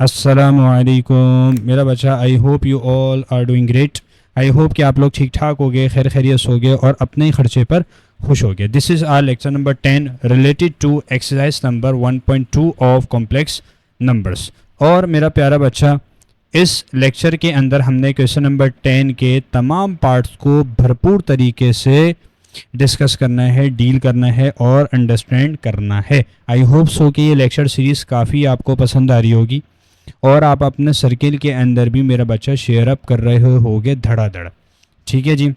अस्सलामुअलैकुम मेरा बच्चा, I hope you all are doing great. I hope कि आप लोग ठीक ठाक हो गए, खैर खैरियत हो गए और अपने ही खर्चे पर खुश हो गए। This is our lecture number 10 related to exercise number 1.2 of complex numbers. और मेरा प्यारा बच्चा, इस लेक्चर के अंदर हमने क्वेश्चन नंबर 10 के तमाम पार्ट्स को भरपूर तरीके से डिस्कस करना है, डील करना है और अंडरस्टैंड करना है। आई होप सो कि ये लेक्चर सीरीज़ काफ़ी आपको पसंद आ रही होगी और आप अपने सर्किल के अंदर भी मेरा बच्चा शेयर अप कर रहे होगे धड़ाधड़। ठीक है जी,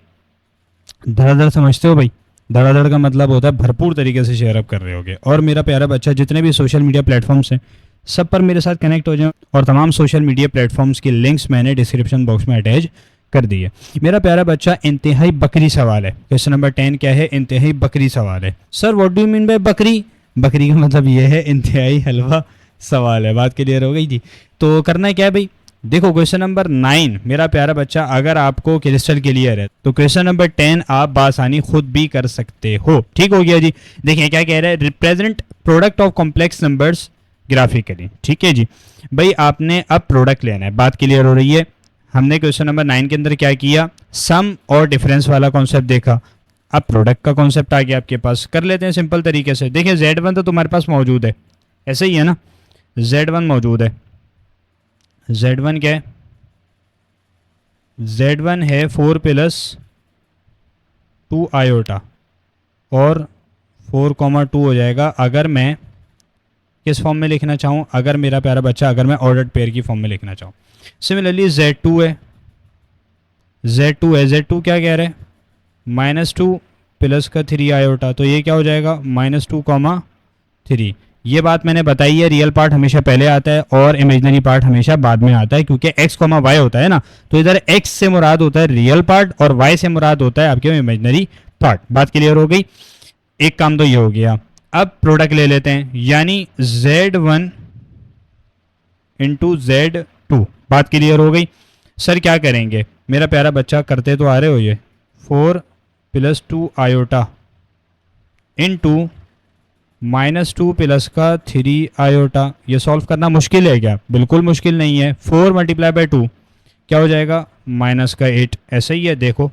धड़ाधड़ समझते हो भाई? धड़ाधड़ का मतलब होता है भरपूर तरीके से शेयर अप कर रहे होगे। और मेरा प्यारा बच्चा, जितने भी सोशल मीडिया प्लेटफॉर्म्स हैं सब पर मेरे साथ कनेक्ट हो जाए और तमाम सोशल मीडिया प्लेटफॉर्म्स की लिंक्स मैंने डिस्क्रिप्शन बॉक्स में अटैच कर दी है। मेरा प्यारा बच्चा, इंतहाई बकरी सवाल है। क्वेश्चन नंबर 10 क्या है? इंतहाई बकरी सवाल है। Sir what do you mean by बकरी? बकरी का मतलब ये है इंतहाई हलवा सवाल है। बात क्लियर हो गई जी? तो करना क्या है भाई? देखो क्वेश्चन नंबर 9 मेरा प्यारा बच्चा, अगर आपको क्रिस्टल क्लियर है तो क्वेश्चन नंबर 10 आप बासानी खुद भी कर सकते हो। ठीक हो गया जी? देखिए क्या कह रहा है, represent product of complex numbers graphically. ठीक है जी भाई, आपने अब प्रोडक्ट लेना है। बात क्लियर हो रही है? हमने क्वेश्चन नंबर 9 के अंदर क्या किया, सम और डिफरेंस वाला कॉन्सेप्ट देखा। अब प्रोडक्ट का कॉन्सेप्ट आ गया आपके पास। कर लेते हैं सिंपल तरीके से। देखिए Z1 तो तुम्हारे पास मौजूद है, ऐसे ही है ना? Z1 मौजूद है। Z1 क्या है? Z1 है 4 प्लस 2 आयोटा और 4,2 हो जाएगा अगर मैं किस फॉर्म में लिखना चाहूँ, अगर मेरा प्यारा बच्चा, अगर मैं ऑर्डर्ड पेयर की फॉर्म में लिखना चाहूँ। सिमिलरली Z2 है, Z2 क्या कह रहे हैं? -2 प्लस का 3 आयोटा, तो ये क्या हो जाएगा? -2,3। ये बात मैंने बताई है, रियल पार्ट हमेशा पहले आता है और इमेजिनरी पार्ट हमेशा बाद में आता है, क्योंकि x, y होता है ना, तो इधर x से मुराद होता है रियल पार्ट और y से मुराद होता है आपके इमेजिनरी पार्ट। बात क्लियर हो गई? एक काम तो ये हो गया। अब प्रोडक्ट ले लेते हैं, यानी Z1 इंटू Z2। बात क्लियर हो गई? सर क्या करेंगे मेरा प्यारा बच्चा, करते तो आ रहे हो ये 4 प्लस 2 आयोटा इंटू -2 प्लस का 3 आयोटा। ये सॉल्व करना मुश्किल है क्या? बिल्कुल मुश्किल नहीं है। 4 मल्टीप्लाई बाय 2 क्या हो जाएगा? -8। ऐसे ही है, देखो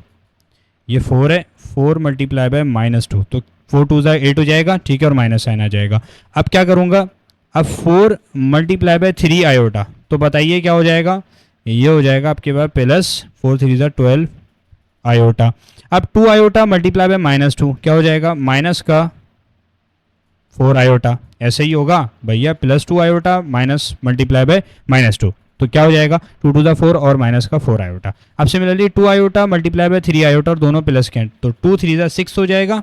ये 4 है, 4 मल्टीप्लाई बाय -2 तो 4 2 8 हो जाएगा। ठीक है, और माइनस साइन आ जाएगा। अब क्या करूँगा, अब 4 मल्टीप्लाई बाय 3 आयोटा, तो बताइए क्या हो जाएगा? ये हो जाएगा आपके पास प्लस 4 3 12 आयोटा। अब 2 आयोटा मल्टीप्लाई बाय -2 क्या हो जाएगा? माइनस का 4 आयोटा। ऐसे ही होगा भैया, plus 2 iota minus multiply by -2 तो क्या हो जाएगा? 2 2 4 और माइनस का 4 आयोटा। अब similarly 2 iota multiply by 3 iota और दोनों प्लस के हैं, तो 2 3 6 हो जाएगा,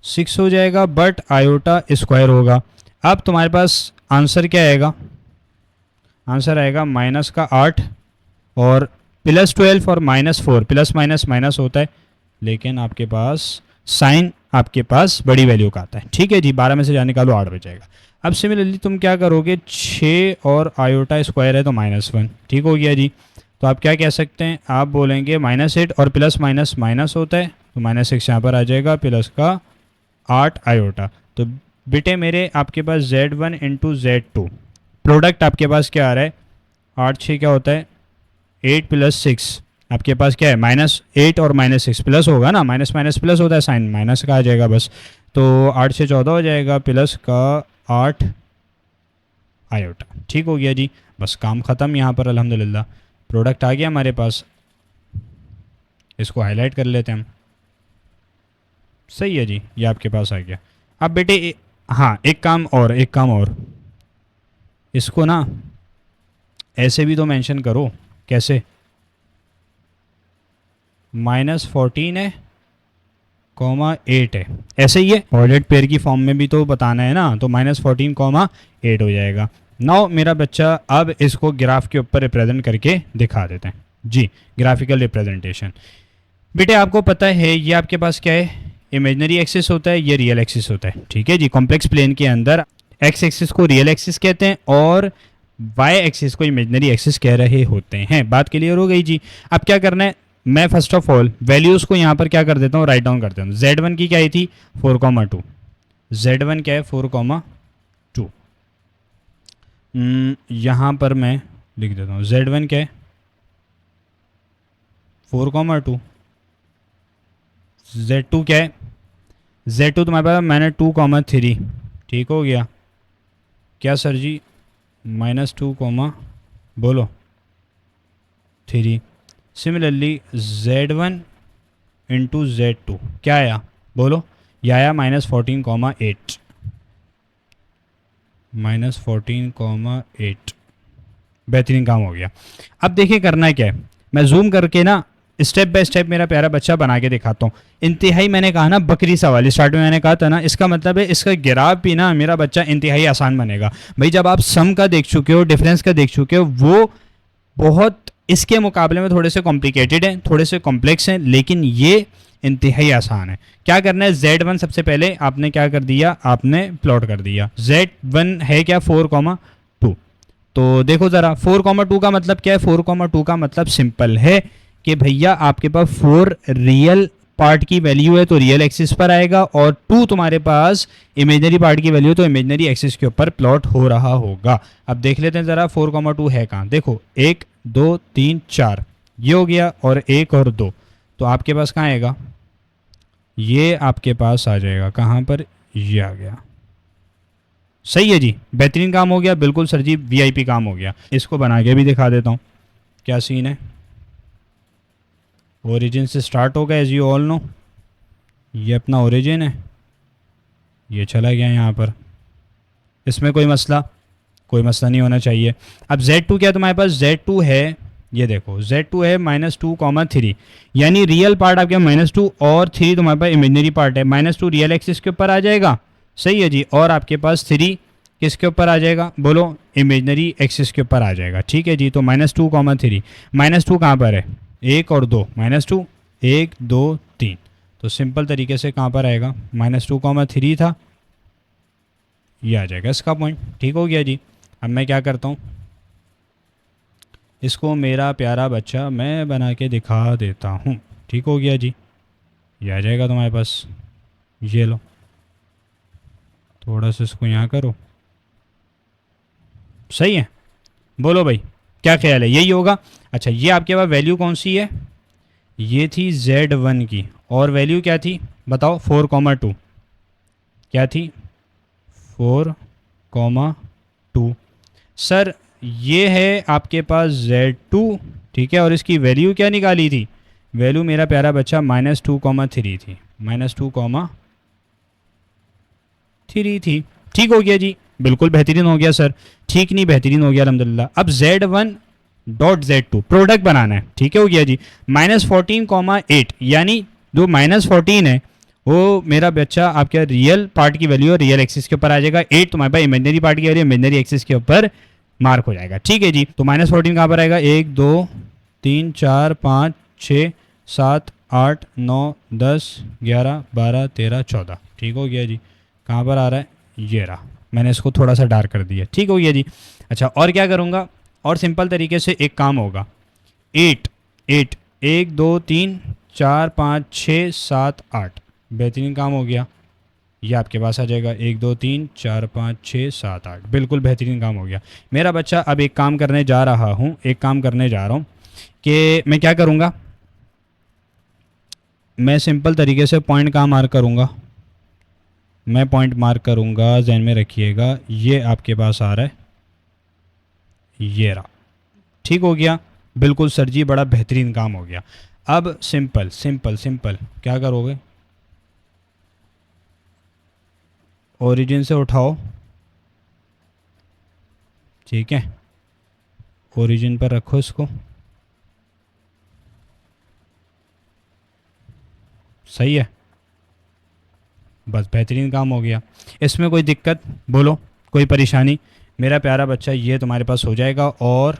6 हो जाएगा, बट आयोटा स्क्वायर होगा। अब तुम्हारे पास आंसर क्या आएगा? आंसर आएगा माइनस का 8 और प्लस 12 और -4। प्लस माइनस माइनस होता है, लेकिन आपके पास साइन आपके पास बड़ी वैल्यू का आता है। ठीक है जी, 12 में से जाने निकालो 8 हो जाएगा। अब सिमिलरली तुम क्या करोगे, 6 और आयोटा स्क्वायर है तो -1। ठीक हो गया जी? तो आप क्या कह सकते हैं, आप बोलेंगे -8 और प्लस माइनस माइनस होता है, तो -6 यहाँ पर आ जाएगा, प्लस का 8 आयोटा। तो बेटे मेरे आपके पास Z1 इंटू Z2 प्रोडक्ट आपके पास क्या आ रहा है? 8 6 क्या होता है? 8 प्लस 6 आपके पास क्या है? -8 और -6 प्लस होगा ना, माइनस माइनस प्लस होता है, साइन माइनस का आ जाएगा बस। तो 8 से 14 हो जाएगा, प्लस का 8 आयोटा। ठीक हो गया जी? बस काम ख़त्म यहाँ पर, अल्हम्दुलिल्लाह प्रोडक्ट आ गया हमारे पास। इसको हाईलाइट कर लेते हैं हम। सही है जी, ये आपके पास आ गया। अब बेटे हाँ, एक काम और इसको ना ऐसे भी तो मेंशन करो। कैसे? -14 है, -8 है, ऐसे ही है। ऑर्डर्ड पेयर की फॉर्म में भी तो बताना है ना, तो -14, 8 हो जाएगा। नाउ मेरा बच्चा, अब इसको ग्राफ के ऊपर रिप्रेजेंट करके दिखा देते हैं जी। ग्राफिकल रिप्रेजेंटेशन बेटे, आपको पता है ये आपके पास क्या है? इमेजिनरी एक्सिस होता है, ये रियल एक्सिस होता है। ठीक है जी? कॉम्प्लेक्स प्लेन के अंदर एक्स एक्सिस को रियल एक्सिस कहते हैं और वाई एक्सिस को इमेजिनरी एक्सिस कह रहे होते हैं। बात क्लियर हो गई जी? अब क्या करना है, मैं फर्स्ट ऑफ ऑल वैल्यूज़ को यहाँ पर क्या कर देता हूँ, राइट डाउन कर देता हूँ। Z1 की क्या आई थी? 4,2। Z1 क्या है? 4,2। यहाँ पर मैं लिख देता हूँ Z1 क्या है 4,2, Z2 क्या है Z2 तुम्हारे पास मैंने 2,3, ठीक हो गया क्या सर जी -2, बोलो 3। सिमिलरली Z1 इंटू Z2 क्या आया बोलो, यह आया -14,8, -14,8। बेहतरीन काम हो गया। अब देखिए करना क्या है, मैं जूम करके ना स्टेप बाय स्टेप मेरा प्यारा बच्चा बना के दिखाता हूँ। इंतहाई मैंने कहा ना बकरी सवाल स्टार्ट में मैंने कहा था ना, इसका मतलब है इसका गिराव भी ना मेरा बच्चा इंतहाई आसान बनेगा। भाई जब आप सम का देख चुके हो, डिफरेंस का देख चुके हो, वो बहुत इसके मुकाबले में थोड़े से कॉम्प्लिकेटेड हैं, थोड़े से कॉम्प्लेक्स हैं, लेकिन ये इंतहाई आसान है। क्या करना है, Z1 सबसे पहले आपने क्या कर दिया, आपने प्लॉट कर दिया। Z1 है क्या 4,2, तो देखो ज़रा 4,2 का मतलब क्या है, 4,2 का मतलब सिंपल है कि भैया आपके पास 4 रियल पार्ट की वैल्यू है तो रियल एक्सिस पर आएगा, और 2 तुम्हारे पास इमेजनरी पार्ट की वैल्यू तो इमेजनरी एक्सिस के ऊपर प्लॉट हो रहा होगा। अब देख लेते हैं ज़रा 4,2 है कहाँ, देखो 1 2 3 4 ये हो गया, और 1 और 2, तो आपके पास कहाँ आएगा, ये आपके पास आ जाएगा कहाँ पर, ये आ गया। सही है जी, बेहतरीन काम हो गया, बिल्कुल सर जी वीआईपी काम हो गया। इसको बना के भी दिखा देता हूँ क्या सीन है। ओरिजिन से स्टार्ट होगा एज यू ऑल नो, ये अपना ओरिजिन है, ये चला गया यहाँ पर, इसमें कोई मसला नहीं होना चाहिए। अब Z2 क्या तुम्हारे पास, Z2 है, ये देखो Z2 है -2,3, यानी रियल पार्ट आपके -2 और 3 तुम्हारे पास इमेजनरी पार्ट है। -2 रियल एक्सिस के ऊपर आ जाएगा, सही है जी, और आपके पास 3 किसके ऊपर आ जाएगा बोलो, इमेजनरी एक्सिस के ऊपर आ जाएगा, ठीक है जी। तो -2,3, -2 कहाँ पर है, 1 और 2, -2 1 2 3, तो सिंपल तरीके से कहाँ पर आएगा, -2,3 था, ये आ जाएगा इसका पॉइंट, ठीक हो गया जी। अब मैं क्या करता हूँ, इसको मेरा प्यारा बच्चा मैं बना के दिखा देता हूँ, ठीक हो गया जी, ये आ जाएगा तुम्हारे पास, ये लो थोड़ा सा इसको यहाँ करो, सही है, बोलो भाई क्या ख्याल है, यही होगा। अच्छा ये आपके पास वैल्यू कौन सी है, ये थी Z1 की, और वैल्यू क्या थी बताओ, 4,2 क्या थी, 4,2। सर ये है आपके पास Z2, ठीक है, और इसकी वैल्यू क्या निकाली थी, वैल्यू मेरा प्यारा बच्चा -2,3 थी, -2,3 थी, ठीक हो गया जी, बिल्कुल बेहतरीन हो गया सर, ठीक नहीं बेहतरीन हो गया अल्हम्दुलिल्लाह। अब Z1 डॉट Z2 प्रोडक्ट बनाना है, ठीक है हो गया जी, -14,8, यानी जो -14 है वो मेरा बच्चा आपका रियल पार्ट की वैल्यू है, रियल एक्सिस के ऊपर आ जाएगा, 8 तुम्हारे पास इमेजनरी पार्ट की वैल्यू इमेजनरी एक्सिस के ऊपर मार्क हो जाएगा, ठीक है जी। तो -14 कहाँ पर आएगा, 1 2 3 4 5 6 7 8 9 10 11 12 13 14, ठीक हो गया जी। कहाँ पर आ रहा है, ये रहा, मैंने इसको थोड़ा सा डार्क कर दिया, ठीक हो गया जी। अच्छा और क्या करूँगा, और सिंपल तरीके से एक काम होगा, 8 1 2 3 4 5 6 7 8, बेहतरीन काम हो गया, ये आपके पास आ जाएगा 1 2 3 4 5 6 7 8, बिल्कुल बेहतरीन काम हो गया मेरा बच्चा। अब एक काम करने जा रहा हूँ, कि मैं क्या करूँगा, मैं सिंपल तरीके से पॉइंट कहाँ मार्क करूँगा, मैं पॉइंट मार्क करूँगा, जहन में रखिएगा, ये आपके पास आ रहा है, ये रहा, ठीक हो गया, बिल्कुल सर जी बड़ा बेहतरीन काम हो गया। अब सिंपल क्या करोगे, ओरिजिन से उठाओ, ठीक है, ओरिजिन पर रखो इसको, सही है, बस बेहतरीन काम हो गया। इसमें कोई दिक्कत बोलो, कोई परेशानी, मेरा प्यारा बच्चा ये तुम्हारे पास हो जाएगा। और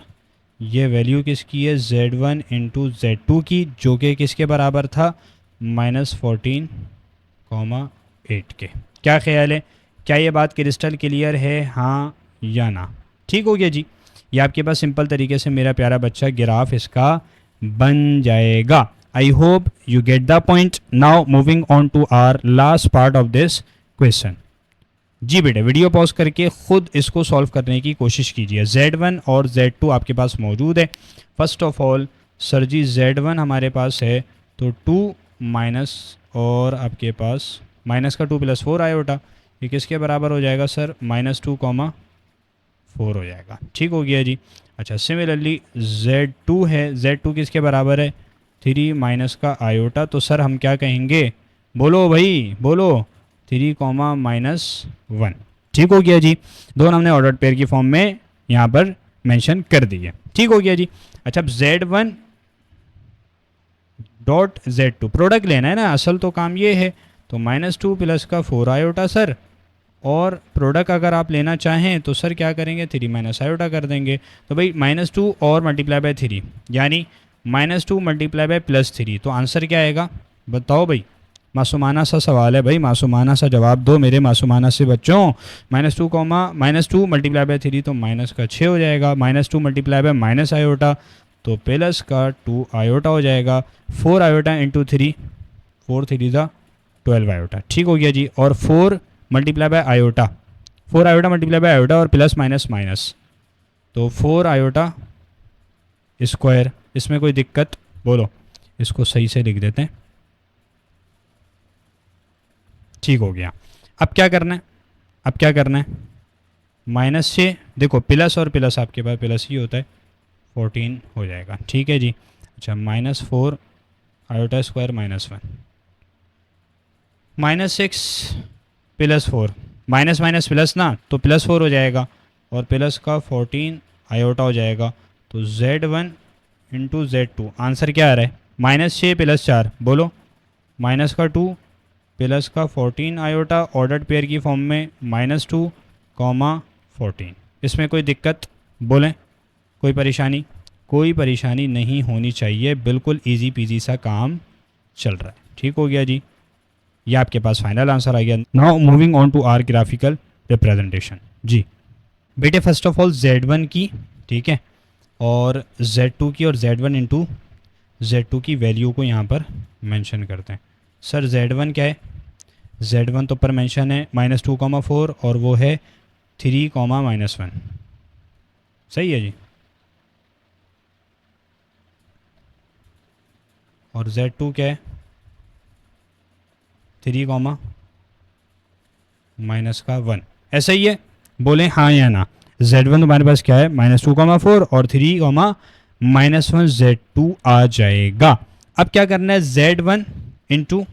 ये वैल्यू किसकी है, Z1 इंटू Z2 की, जो कि किसके बराबर था, -14,8 के। क्या ख्याल है, क्या ये बात क्रिस्टल क्लियर है, हाँ या ना, ठीक हो गया जी। ये आपके पास सिंपल तरीके से मेरा प्यारा बच्चा ग्राफ इसका बन जाएगा। I hope you get the point. Now moving on to our last part of this question. जी बेटे, वीडियो पॉज करके ख़ुद इसको सॉल्व करने की कोशिश कीजिए। Z1 और Z2 आपके पास मौजूद है। First of all sir ji Z1 हमारे पास है तो 2 माइनस और आपके पास माइनस का 2 प्लस 4 आयोटा, ये किसके बराबर हो जाएगा सर? -2, 4 हो जाएगा। ठीक हो गया जी। अच्छा, सिमिलरली Z2 है, Z2 किसके बराबर है? 3 माइनस का आयोटा, तो सर हम क्या कहेंगे? बोलो भाई बोलो, 3, -1। ठीक हो गया जी। दोनों हमने ऑर्डर पेयर की फॉर्म में यहाँ पर मेंशन कर दिए। ठीक हो गया जी। अच्छा, अब Z1 डॉट Z2 प्रोडक्ट लेना है ना, असल तो काम ये है। तो -2 प्लस का 4 आयोटा सर, और प्रोडक्ट अगर आप लेना चाहें तो सर क्या करेंगे? 3 माइनस आयोटा कर देंगे। तो भाई -2 और मल्टीप्लाई बाय 3 यानी -2 मल्टीप्लाई बाय +3, तो आंसर क्या आएगा? बताओ भाई, मासूमाना सा सवाल है भाई, मासूमाना सा जवाब दो मेरे मासूमाना से बच्चों। -2 मल्टीप्लाई बाय 3 तो माइनस का 6 हो जाएगा, -2 मल्टीप्लाई बाय माइनस आयोटा तो प्लस का 2 आयोटा हो जाएगा। 4 आयोटा इंटू 3, 4 3 ज़ा 12 आयोटा। ठीक हो गया जी। और 4 multiply by iota, 4 iota multiply by iota और प्लस माइनस माइनस, तो 4 आयोटा स्क्वायर। इसमें कोई दिक्कत? बोलो, इसको सही से लिख देते हैं। ठीक हो गया। अब क्या करना है? अब क्या करना है? माइनस से देखो, प्लस और प्लस आपके पास प्लस ही होता है, 14 हो जाएगा। ठीक है जी। अच्छा, -4 iota square -1, -6 plus 4, minus minus plus ना, तो +4 हो जाएगा और प्लस का 14 आयोटा हो जाएगा। तो Z1 इंटू Z2 आंसर क्या आ रहा है? -6 प्लस 4, बोलो, माइनस का 2 प्लस का 14 आयोटा, ऑर्डर्ड पेयर की फॉर्म में -2, 14। इसमें कोई दिक्कत? बोलें, कोई परेशानी? कोई परेशानी नहीं होनी चाहिए, बिल्कुल इजी पीजी सा काम चल रहा है। ठीक हो गया जी। ये आपके पास फाइनल आंसर आ गया। Now moving on to our graphical representation. जी बेटे, फर्स्ट ऑफ ऑल Z1 की, ठीक है, और Z2 की और Z1 इंटू Z2 की वैल्यू को यहाँ पर मेंशन करते हैं। सर Z1 क्या है? Z1 तो पर मेंशन है -2, 4 और वो है 3, -1। सही है जी। और Z2 क्या है? 3, -1। ऐसा ही है, बोले हाँ या ना। Z1 तुम्हारे पास क्या है? -2, 4 और 3, -1 Z2 आ जाएगा। अब क्या करना है? Z1 into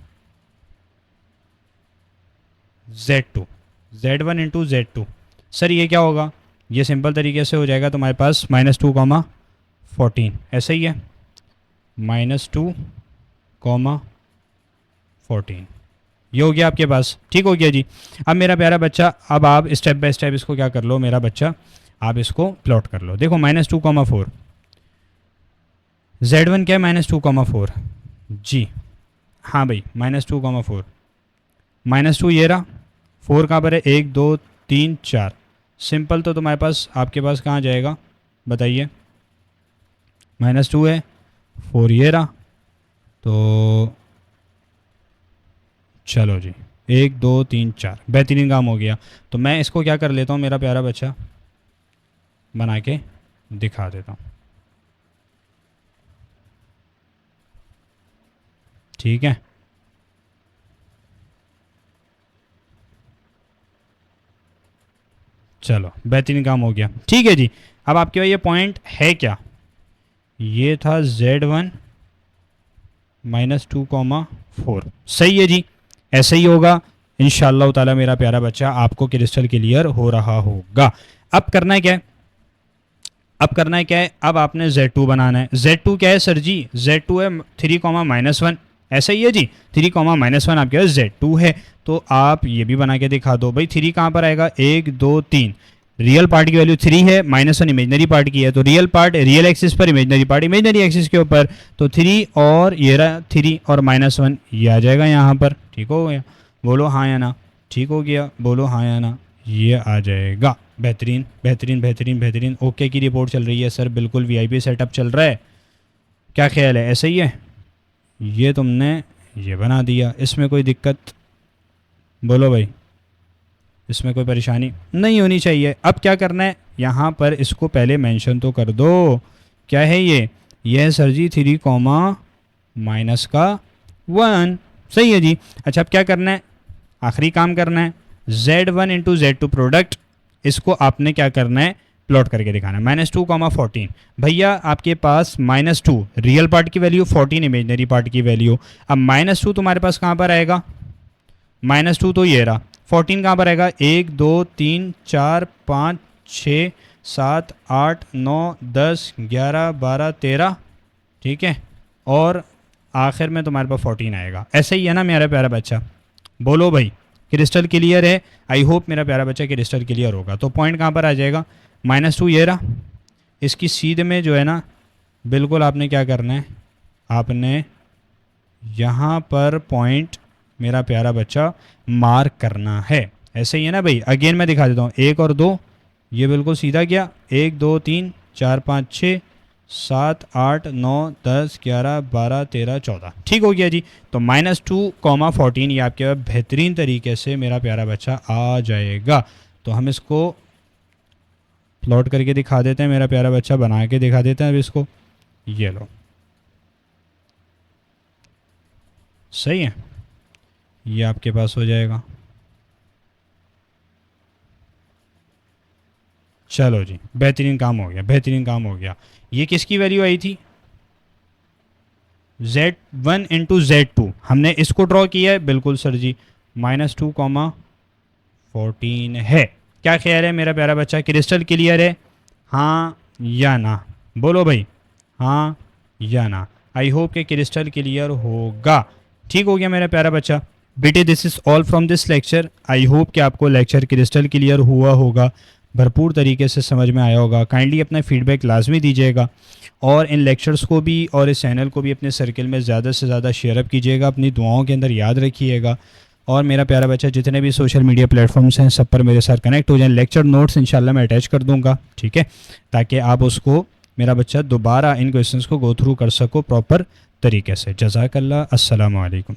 Z2, Z1 into Z2। Sir ये क्या होगा? ये सिंपल तरीके से हो जाएगा तुम्हारे पास -2, 14। ऐसा ही है, -2, 14। ये हो गया आपके पास। ठीक हो गया जी। अब मेरा प्यारा बच्चा, अब आप स्टेप बाय स्टेप इसको क्या कर लो मेरा बच्चा, आप इसको प्लॉट कर लो। देखो -2, 4, Z1 क्या है? -2, 4। जी हाँ भाई, -2, 4, -2 ये रहा, 4 कहाँ पर है? 1 2 3 4। सिंपल, तो तुम्हारे पास आपके पास कहाँ जाएगा बताइए? -2 है, 4 ये रहा, तो चलो जी 1 2 3 4, बेहतरीन काम हो गया। तो मैं इसको क्या कर लेता हूँ मेरा प्यारा बच्चा, बना के दिखा देता हूँ। ठीक है, चलो बेहतरीन काम हो गया। ठीक है जी। अब आपके पास ये पॉइंट है क्या? ये था Z1 -2, 4। सही है जी। ऐसे ही होगा इंशाअल्लाह ताला मेरा प्यारा बच्चा, आपको क्रिस्टल क्लियर हो रहा होगा। अब करना है क्या है? अब करना है क्या है? अब आपने Z2 बनाना है। Z2 क्या है सर जी? Z2 है 3, -1। ऐसा ही है जी, 3, -1 आपके पास Z2 है। तो आप ये भी बना के दिखा दो भाई। 3 कहाँ पर आएगा? 1 2 3, रियल पार्ट की वैल्यू 3 है, -1 इमेजनरी पार्ट की है, तो रियल पार्ट रियल एक्सिस पर, इमेजनरी पार्ट इमेजनरी एक्सिस के ऊपर। तो 3 और ये रहा 3 और -1, ये आ जाएगा यहाँ पर। ठीक हो गया? बोलो हाँ या ना। ठीक हो गया? बोलो हाँ या ना। ये आ जाएगा। बेहतरीन बेहतरीन बेहतरीन बेहतरीन। ओके की रिपोर्ट चल रही है सर, बिल्कुल वीआईपी सेटअप चल रहा है। क्या ख्याल है? ऐसा ही है? ये तुमने ये बना दिया, इसमें कोई दिक्कत? बोलो भाई। इसमें कोई परेशानी नहीं होनी चाहिए। अब क्या करना है, यहाँ पर इसको पहले मेंशन तो कर दो। क्या है ये है सर जी 3 कॉमा माइनस का 1। सही है जी। अच्छा अब क्या करना है, आखिरी काम करना है, Z1 इंटू Z2 प्रोडक्ट, इसको आपने क्या करना है, प्लॉट करके दिखाना है। -2 कॉमा 14, भैया आपके पास -2 रियल पार्ट की वैल्यू, 14 इमेजनरी पार्ट की वैल्यू। अब -2 तुम्हारे पास कहाँ पर आएगा, -2 तो ये रहा, 14 कहाँ पर आएगा, 1 2 3 4 5 6 7 8 9 10 11 12 13, ठीक है, और आखिर में तुम्हारे पास 14 आएगा। ऐसे ही है ना मेरा प्यारा बच्चा, बोलो भाई क्रिस्टल क्लियर है। आई होप मेरा प्यारा बच्चा क्रिस्टल क्लियर होगा। तो पॉइंट कहाँ पर आ जाएगा, -2 ये रहा, इसकी सीध में जो है ना बिल्कुल आपने क्या करना है, आपने यहाँ पर पॉइंट मेरा प्यारा बच्चा मार्क करना है। ऐसे ही है ना भाई। अगेन मैं दिखा देता हूँ, 1 और 2 ये बिल्कुल सीधा गया, 1 2 3 4 5 6 7 8 9 10 11 12 13 14, ठीक हो गया जी। तो -2 कॉमा 14 ये आपके पास बेहतरीन तरीके से मेरा प्यारा बच्चा आ जाएगा। तो हम इसको प्लॉट करके दिखा देते हैं, मेरा प्यारा बच्चा बना के दिखा देते हैं अब इसको, ये लो, सही है, ये आपके पास हो जाएगा। चलो जी, बेहतरीन काम हो गया, बेहतरीन काम हो गया। ये किसकी वैल्यू आई थी, Z1 इंटू Z2, हमने इसको ड्रॉ किया है, बिल्कुल सर जी -2 कॉमा 14 है। क्या ख्याल है मेरा प्यारा बच्चा, क्रिस्टल क्लियर है, हाँ या ना, बोलो भाई हाँ या ना। आई होप कि क्रिस्टल क्लियर होगा। ठीक हो गया मेरा प्यारा बच्चा। बेटे this is all from this lecture. I hope कि आपको लेक्चर क्रिस्टल क्लियर हुआ होगा, भरपूर तरीके से समझ में आया होगा। काइंडली अपना फीडबैक लाजमी दीजिएगा और इन लेक्चर्स को भी और इस चैनल को भी अपने सर्कल में ज़्यादा से ज़्यादा शेयर अप कीजिएगा, अपनी दुआओं के अंदर याद रखिएगा। और मेरा प्यारा बच्चा जितने भी सोशल मीडिया प्लेटफॉर्म्स हैं सब पर मेरे साथ कनेक्ट हो जाएं। लेक्चर नोट्स इंशाल्लाह मैं अटैच कर दूंगा, ठीक है, ताकि आप उसको मेरा बच्चा दोबारा इन क्वेश्चंस को गो थ्रू कर सको प्रॉपर तरीके से। जज़ाकल्लाह, अस्सलामु अलैकुम।